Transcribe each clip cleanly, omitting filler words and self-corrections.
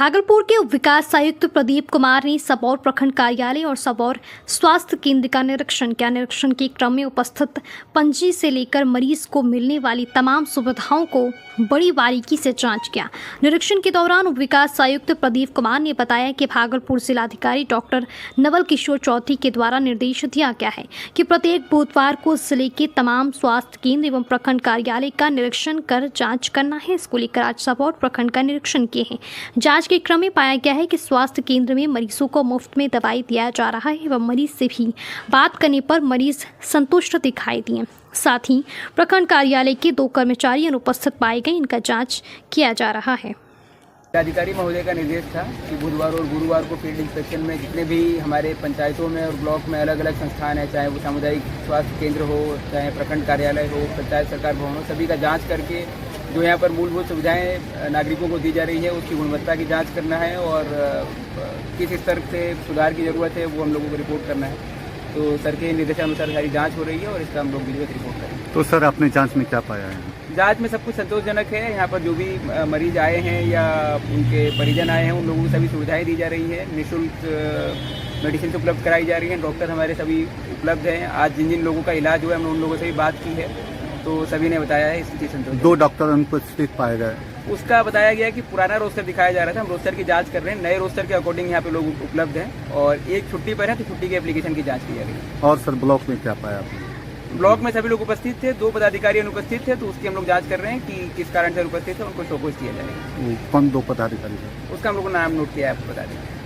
भागलपुर के विकास आयुक्त प्रदीप कुमार ने सबौर प्रखंड कार्यालय और सबौर स्वास्थ्य केंद्र का निरीक्षण किया। निरीक्षण के क्रम में उपस्थित पंजी से लेकर मरीज को मिलने वाली तमाम सुविधाओं को बड़ी बारीकी से जांच किया। निरीक्षण के दौरान विकास आयुक्त प्रदीप कुमार ने बताया कि भागलपुर जिलाधिकारी डॉक्टर नवल किशोर चौधरी के द्वारा निर्देश दिया गया है कि प्रत्येक बुधवार को जिले के तमाम स्वास्थ्य केंद्र एवं प्रखंड कार्यालय का निरीक्षण कर जाँच करना है। इसको लेकर आज सबौर प्रखंड का निरीक्षण किए हैं। जांच के क्रम में पाया गया है कि स्वास्थ्य केंद्र में मरीजों को मुफ्त में दवाई दिया जा रहा है एवं मरीज से भी बात करने पर मरीज संतुष्ट दिखाई दिए। साथ ही प्रखंड कार्यालय के 2 कर्मचारी अनुपस्थित पाए गए, इनका जांच किया जा रहा है। अधिकारी महोदय का निर्देश था कि बुधवार और गुरुवार को फील्ड इंस्पेक्शन में जितने भी हमारे पंचायतों में और ब्लॉक में अलग अलग संस्थान है, चाहे वो सामुदायिक स्वास्थ्य केंद्र हो, चाहे प्रखंड कार्यालय हो, पंचायत सरकार भवन हो, सभी का जांच करके जो यहाँ पर मूलभूत सुविधाएं नागरिकों को दी जा रही है उसकी गुणवत्ता की जांच करना है और किस स्तर से सुधार की ज़रूरत है वो हम लोगों को रिपोर्ट करना है। तो सर के निर्देशानुसार सारी जांच हो रही है और इसका हम लोग विधिवत रिपोर्ट करेंगे। तो सर आपने जांच में क्या पाया है? जांच में सब कुछ संतोषजनक है। यहाँ पर जो भी मरीज आए हैं या उनके परिजन आए हैं उन लोगों को सभी सुविधाएं दी जा रही है। निःशुल्क मेडिसिन उपलब्ध कराई जा रही हैं। डॉक्टर हमारे सभी उपलब्ध हैं। आज जिन जिन लोगों का इलाज हुआ है हमने उन लोगों से भी बात की है तो सभी ने बताया है स्थिति संतोष। 2 डॉक्टर अनुपस्थित पाए गए। उसका बताया गया कि पुराना रोस्टर दिखाया जा रहा था, हम रोस्टर की जांच कर रहे हैं। नए रोस्टर के अकॉर्डिंग यहाँ पे लोग उपलब्ध हैं और एक छुट्टी पर है तो छुट्टी के एप्लीकेशन की जांच की जा रही है। और सर ब्लॉक में क्या पाया आपने? ब्लॉक में सभी लोग उपस्थित थे, 2 पदाधिकारी अनुपस्थित थे तो उसकी हम लोग जांच कर रहे हैं कि किस कारण से अनुपस्थित है, उनको शोकोज किया जाएगा। कौन 2 पदाधिकारी थे? उसका हम लोगों ने नाम नोट किया है, आपको बता दें।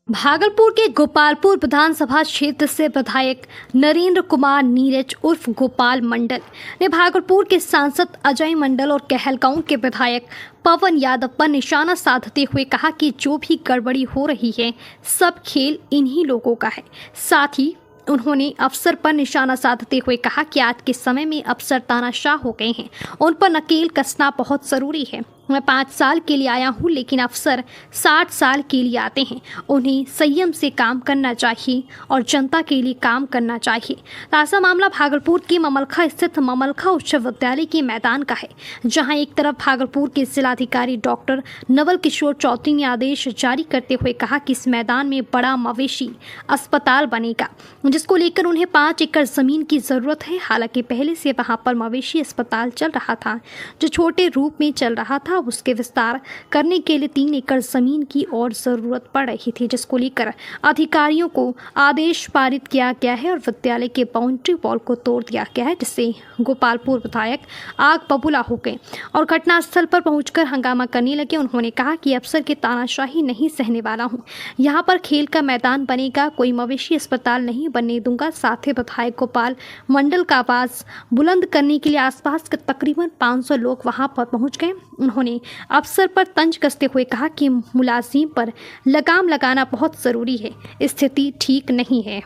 भागलपुर के गोपालपुर विधानसभा क्षेत्र से विधायक नरेंद्र कुमार नीरज उर्फ गोपाल मंडल ने भागलपुर के सांसद अजय मंडल और कहलगांव के विधायक पवन यादव पर निशाना साधते हुए कहा कि जो भी गड़बड़ी हो रही है सब खेल इन्हीं लोगों का है। साथ ही उन्होंने अफसर पर निशाना साधते हुए कहा कि आज के समय में अफसर तानाशाह हो गए हैं, उन पर नकेल कसना बहुत ज़रूरी है। मैं 5 साल के लिए आया हूं लेकिन अफसर 60 साल के लिए आते हैं। उन्हें संयम से काम करना चाहिए और जनता के लिए काम करना चाहिए। ताज़ा मामला भागलपुर के ममलखा स्थित ममलखा उच्च विद्यालय के मैदान का है, जहां एक तरफ भागलपुर के जिलाधिकारी डॉक्टर नवल किशोर चौधरी ने आदेश जारी करते हुए कहा कि इस मैदान में बड़ा मवेशी अस्पताल बनेगा, जिसको लेकर उन्हें 5 एकड़ ज़मीन की ज़रूरत है। हालांकि पहले से वहाँ पर मवेशी अस्पताल चल रहा था, जो छोटे रूप में चल रहा था। उसके विस्तार करने के लिए 3 एकड़ जमीन की और जरूरत पड़ रही थी, जिसको लेकर अधिकारियों को आदेश पारित किया गया है और विद्यालय के बाउंड्री वॉल को तोड़ दिया गया है, जिससे गोपालपुर विधायक आग बबूला हो गए और घटनास्थल पर पहुंचकर हंगामा करने लगे। उन्होंने कहा कि अफसर की तानाशाही नहीं सहने वाला हूं, यहाँ पर खेल का मैदान बनेगा, कोई मवेशी अस्पताल नहीं बनने दूंगा। साथ ही विधायक गोपाल मंडल का आवाज बुलंद करने के लिए आसपास के तकरीबन 500 लोग वहां पर पहुंच गए। उन्होंने अफसर पर तंज कसते हुए कहा कि मुलाजिम पर लगाम लगाना बहुत जरूरी है, स्थिति ठीक नहीं है।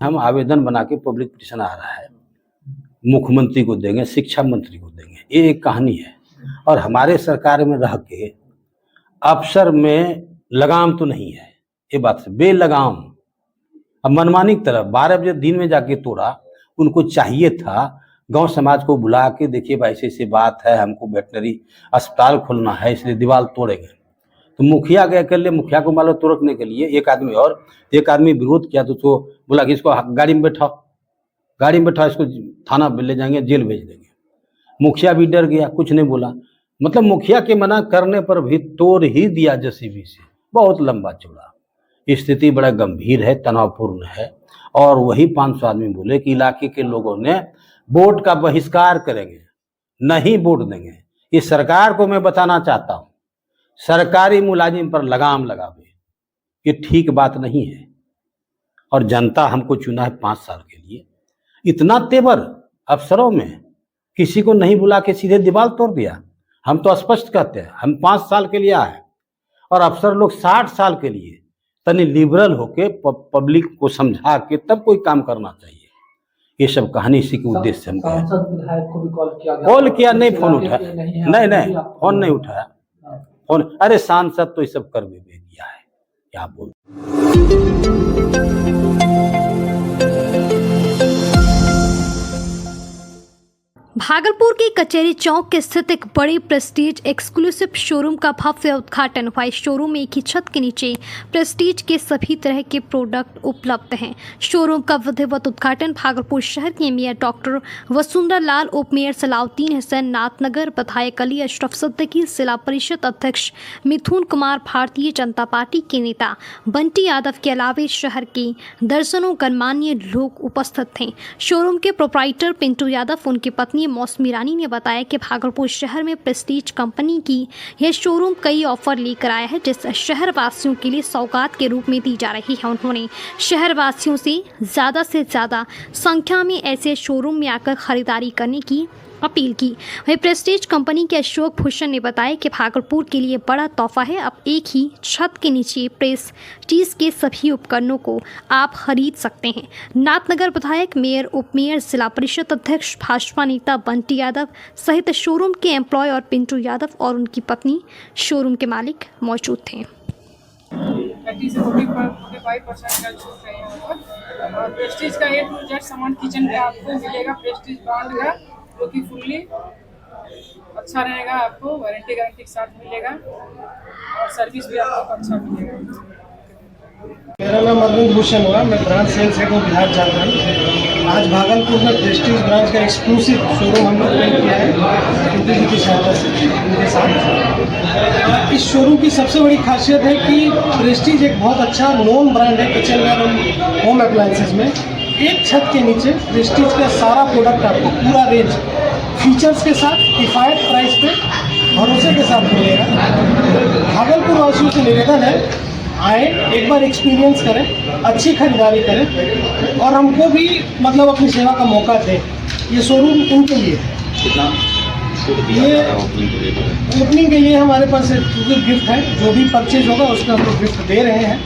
हम आवेदन बना के पब्लिक पिटीशन आ रहा है, मुख्यमंत्री को देंगे, शिक्षा मंत्री को देंगे, ये एक कहानी है। और हमारे सरकार में रह के अफसर में लगाम तो नहीं है, ये बात से बेलगाम। अब मनमानी की तरफ 12 बजे दिन में जाके तोड़ा, उनको चाहिए था गांव समाज को बुला के देखिए भाई ऐसे बात है, हमको वेटनरी अस्पताल खोलना है इसलिए दीवार तोड़ेंगे। तो मुखिया गए कर लिए, मुखिया को मान लो तोड़ने के लिए एक आदमी विरोध किया तो बोला कि इसको गाड़ी में बैठा, इसको थाना ले जाएंगे, जेल भेज देंगे। मुखिया भी डर गया, कुछ नहीं बोला। मतलब मुखिया के मना करने पर भी तोड़ ही दिया जेसीबी से। बहुत लंबा चौड़ा स्थिति बड़ा गंभीर है, तनावपूर्ण है। और वही 500 आदमी बोले कि इलाके के लोगों ने वोट का बहिष्कार करेंगे, नहीं वोट देंगे। इस सरकार को मैं बताना चाहता हूं, सरकारी मुलाजिम पर लगाम लगावे, ये ठीक बात नहीं है। और जनता हमको चुना है 5 साल के लिए, इतना तेवर अफसरों में, किसी को नहीं बुला के सीधे दीवार तोड़ दिया। हम तो स्पष्ट कहते हैं हम 5 साल के लिए आए और अफसर लोग 60 साल के लिए। तनी लिबरल होके पब्लिक को समझा के तब कोई काम करना चाहिए। ये सब कहानी इसी के उद्देश्य से हम कॉल किया, नहीं फोन उठाया, नहीं फोन नहीं उठाया फोन। अरे सांसद तो ये सब कर भी दिया है, क्या बोल। भागलपुर के कचहरी चौक के स्थित एक बड़े प्रेस्टीज एक्सक्लूसिव शोरूम का भव्य उद्घाटन हुआ। इस शोरूम में एक ही छत के नीचे प्रेस्टीज के सभी तरह के प्रोडक्ट उपलब्ध हैं। शोरूम का विधिवत उद्घाटन भागलपुर शहर के मेयर डॉक्टर वसुंधरा लाल, उप मेयर सलाउद्दीन हुसैन, नाथनगर विधायक अली अशरफ सिद्दीकी, जिला परिषद अध्यक्ष मिथुन कुमार, भारतीय जनता पार्टी के नेता बंटी यादव के अलावा शहर के दर्जनों गणमान्य लोग उपस्थित थे। शोरूम के प्रोप्राइटर पिंटू यादव, उनकी पत्नी मौसमी रानी ने बताया कि भागलपुर शहर में प्रेस्टीज कंपनी की यह शोरूम कई ऑफर लेकर आया है, जिस शहर वासियों के लिए सौगात के रूप में दी जा रही है। उन्होंने शहर वासियों से ज़्यादा संख्या में ऐसे शोरूम में आकर खरीदारी करने की अपील की। वहीं प्रेस्टीज कंपनी के अशोक भूषण ने बताया कि भागलपुर के लिए बड़ा तोहफा है। अब एक ही छत के नीचे प्रेस्टीज के सभी उपकरणों को आप खरीद सकते हैं। नाथनगर विधायक, मेयर, उप मेयर, जिला परिषद अध्यक्ष, भाजपा नेता बंटी यादव सहित शोरूम के एम्प्लॉय और पिंटू यादव और उनकी पत्नी शोरूम के मालिक मौजूद थे। 30 से 45% का छूट है यहाँ पर। और प्रेस्टीज का A to Z सामान किचन का आपको मिलेगा, प्रेस्टीज ब्रांड का, जो कि फुल्ली अच्छा रहेगा, आपको वारंटी गारंटी के साथ मिलेगा और सर्विस भी आपको अच्छा मिलेगा। मेरा नाम अरविंद भूषण हुआ, मैं ब्रांच सेल्स हेड हूँ बिहार झारखंड। आज भागलपुर में प्रेस्टीज ब्रांच का एक्सक्लूसिव शोरूम हम लोग ओपन किया है यूपी जी की सहायता से उनके साथ। इस शोरूम की सबसे बड़ी खासियत है कि प्रेस्टीज एक बहुत अच्छा नोन ब्रांड है किचन वेयर होम अप्लायंसेज में। एक छत के नीचे प्रेस्टीज का सारा प्रोडक्ट आपको पूरा रेंज फीचर्स के साथ किफ़ायत प्राइस पे भरोसे के साथ मिलेगा। भागलपुर वासियों से निवेदन है, आए एक बार एक्सपीरियंस करें, अच्छी खरीदारी करें और हमको भी मतलब अपनी सेवा का मौका दें। ये शोरूम उनके लिए है। ये ओपनिंग के लिए हमारे पास एक गिफ्ट है, जो भी परचेज होगा उसका हम लोग गिफ्ट दे रहे हैं।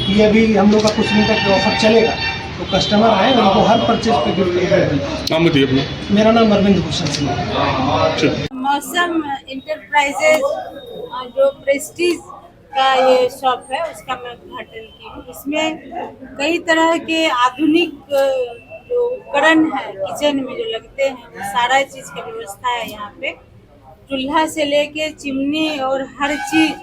ये अभी हम लोग का कुछ दिन तक ऑफर चलेगा, तो कस्टमर आए उनको हर परचेज पे गिफ्ट देंगे। नाम बताइए अपना। मेरा नाम अरविंद भूषण सिंह है। मौसम इंटरप्राइजेज जो प्रेस्टीज का ये शॉप है, उसका मैं उद्घाटन की हूँ। इसमें कई तरह के आधुनिक जो उपकरण है किचन में जो लगते हैं, वो सारा चीज़ का व्यवस्था है यहाँ पे। चूल्हा से लेके चिमनी और हर चीज़,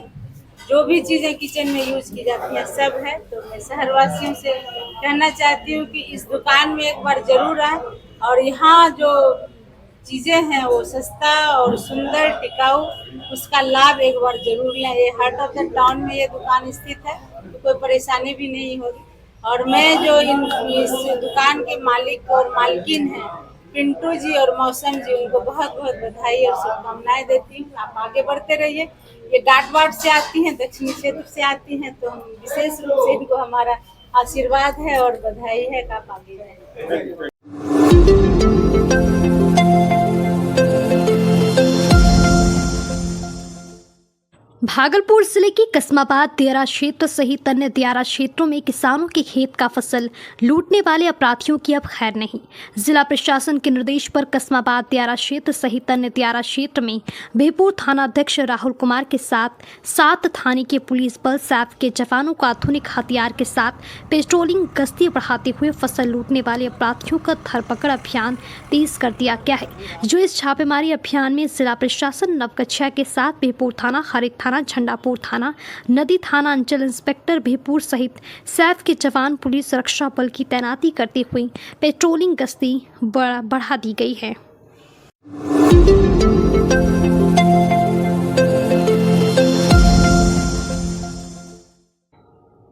जो भी चीज़ें किचन में यूज की जाती हैं, सब है। तो मैं शहरवासियों से कहना चाहती हूँ कि इस दुकान में एक बार ज़रूर आए और यहाँ जो चीज़ें हैं वो सस्ता और सुंदर, टिकाऊ, उसका लाभ एक बार जरूर लें। ये हार्ट ऑफ द टाउन में ये दुकान स्थित है, तो कोई परेशानी भी नहीं होगी। और मैं जो इस दुकान के मालिक और मालकिन हैं पिंटू जी और मौसम जी, उनको बहुत बहुत बधाई और शुभकामनाएं देती हूँ। आप आगे बढ़ते रहिए। ये डाटवाट से आती हैं, दक्षिणी क्षेत्र से आती हैं, तो हम विशेष रूप से इनको हमारा आशीर्वाद है और बधाई है कि आप आगे रहें। भागलपुर जिले के कस्माबाद दियारा क्षेत्र सहित अन्य दियारा क्षेत्रों में किसानों के खेत का फसल लूटने वाले अपराधियों की अब खैर नहीं। जिला प्रशासन के निर्देश पर कस्माबाद दियारा क्षेत्र सहित अन्य दियारा क्षेत्र में बेहपुर थानाध्यक्ष राहुल कुमार के साथ 7 थाने के पुलिस बल सैफ के जवानों को आधुनिक हथियार के साथ पेट्रोलिंग गश्ती बढ़ाते हुए फसल लूटने वाले अपराधियों का धरपकड़ अभियान तेज कर दिया गया है। जो इस छापेमारी अभियान में जिला प्रशासन नवगछिया के साथ बेहपुर थाना, हरिक थाना, झंडापुर थाना, नदी थाना, अंचल इंस्पेक्टर बेहपुर सहित सैफ के जवान पुलिस सुरक्षा बल की तैनाती करते हुए पेट्रोलिंग गश्ती बढ़ा दी गई है।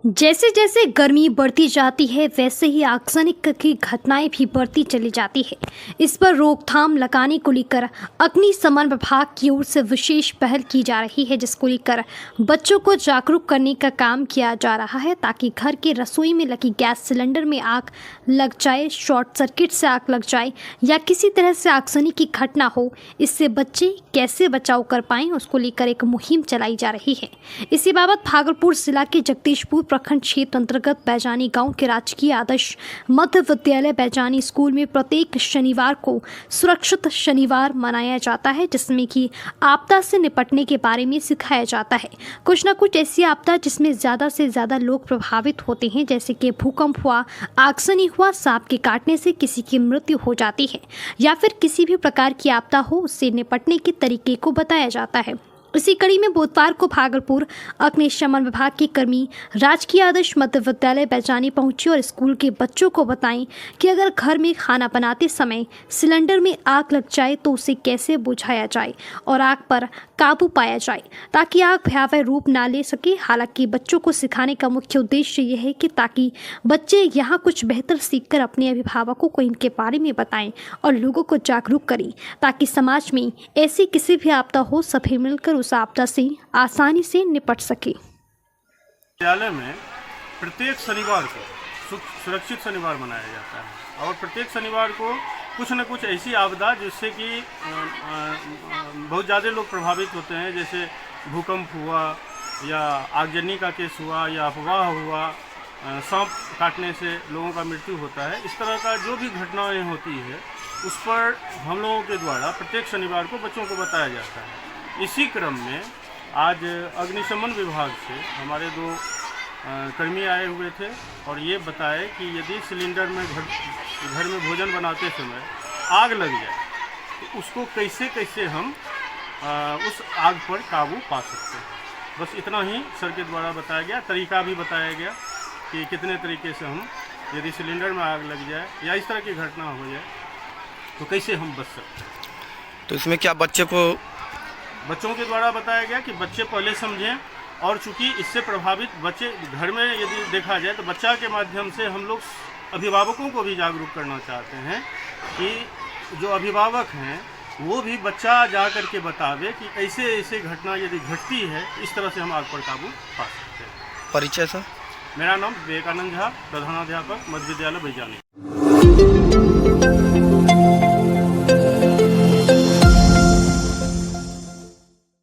जैसे जैसे गर्मी बढ़ती जाती है, वैसे ही आक्सनिक की घटनाएं भी बढ़ती चली जाती है। इस पर रोकथाम लगाने को लेकर अग्निशमन विभाग की ओर से विशेष पहल की जा रही है, जिसको लेकर बच्चों को जागरूक करने का काम किया जा रहा है, ताकि घर के रसोई में लगी गैस सिलेंडर में आग लग जाए, शॉर्ट सर्किट से आग लग जाए या किसी तरह से आगजनी की घटना हो, इससे बच्चे कैसे बचाव कर पाएं, उसको लेकर एक मुहिम चलाई जा रही है। इसी बाबत भागलपुर जिला के जगदीशपुर प्रखंड क्षेत्र अंतर्गत बैजानी गांव के राजकीय आदर्श मध्य विद्यालय बैजानी स्कूल में प्रत्येक शनिवार को सुरक्षित शनिवार मनाया जाता है, जिसमें कि आपदा से निपटने के बारे में सिखाया जाता है। कुछ न कुछ ऐसी आपदा जिसमें ज़्यादा से ज़्यादा लोग प्रभावित होते हैं, जैसे कि भूकंप हुआ, आगजनी हुआ, सांप के काटने से किसी की मृत्यु हो जाती है या फिर किसी भी प्रकार की आपदा हो, उससे निपटने के तरीके को बताया जाता है। इसी कड़ी में बुधवार को भागलपुर अग्निशमन विभाग के कर्मी राजकीय आदर्श मध्य विद्यालय बैजानी पहुंचे और स्कूल के बच्चों को बताएं कि अगर घर में खाना बनाते समय सिलेंडर में आग लग जाए तो उसे कैसे बुझाया जाए और आग पर काबू पाया जाए ताकि आग भयावह रूप ना ले सके। हालांकि बच्चों को सिखाने का मुख्य उद्देश्य यह है कि ताकि बच्चे यहाँ कुछ बेहतर सीखकर अपने अभिभावकों को इनके बारे में बताएं और लोगों को जागरूक करें, ताकि समाज में ऐसी किसी भी आपदा हो सभी मिलकर उस आपदा से आसानी से निपट सके। विद्यालय में प्रत्येक शनिवार को सुरक्षित शनिवार मनाया जाता है और प्रत्येक शनिवार को कुछ न कुछ ऐसी आपदा जिससे कि बहुत ज़्यादा लोग प्रभावित होते हैं, जैसे भूकंप हुआ या आगजनी का केस हुआ या अफवाह हुआ, सांप काटने से लोगों का मृत्यु होता है। इस तरह का जो भी घटनाएं होती है उस पर हम लोगों के द्वारा प्रत्येक शनिवार को बच्चों को बताया जाता है। इसी क्रम में आज अग्निशमन विभाग से हमारे 2 कर्मी आए हुए थे और ये बताए कि यदि सिलेंडर में घर में भोजन बनाते समय आग लग जाए तो उसको कैसे कैसे हम उस आग पर काबू पा सकते हैं। बस इतना ही सर के द्वारा बताया गया, तरीका भी बताया गया कि कितने तरीके से हम यदि सिलेंडर में आग लग जाए या इस तरह की घटना हो जाए तो कैसे हम बच सकते हैं। तो इसमें क्या बच्चों के द्वारा बताया गया कि बच्चे पहले समझें, और चूंकि इससे प्रभावित बच्चे घर में यदि देखा जाए तो बच्चा के माध्यम से हम लोग अभिभावकों को भी जागरूक करना चाहते हैं कि जो अभिभावक हैं वो भी बच्चा जा कर के बतावे कि ऐसे ऐसे घटना यदि घटती है इस तरह से हम आग पर काबू पा सकते हैं। परिचय सर? मेरा नाम विवेकानंद झा, प्रधानाध्यापक मध्य विद्यालय बैजानी।